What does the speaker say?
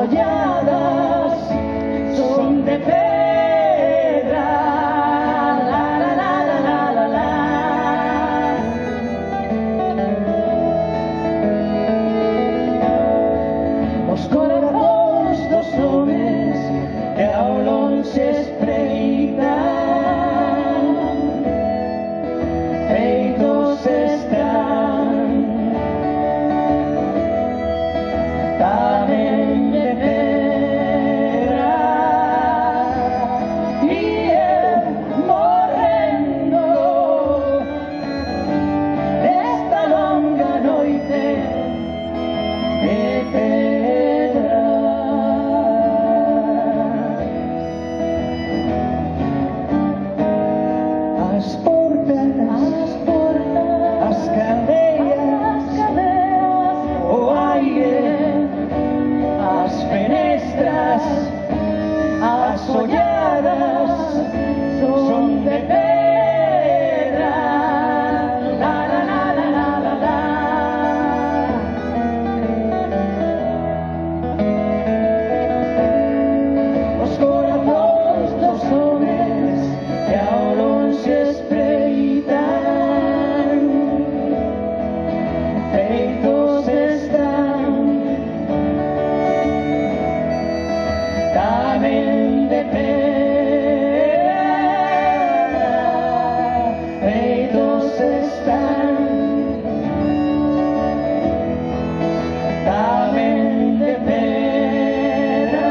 asolladas son de pedra. La, la, la, la, la, la, la. Os corazóns dos homes que ao lonxe espreitan, feitos están tamén de pedra, e morrendo esta longa noite de pedra. As portas, as cadeias, o aire, as fenestras asolladas son de pedra. La, la, la, la, la, la, la. Os corazóns dos homes que ao lonxe espreitan, feitos están tamén de pedra, feitos están tamén de pedra.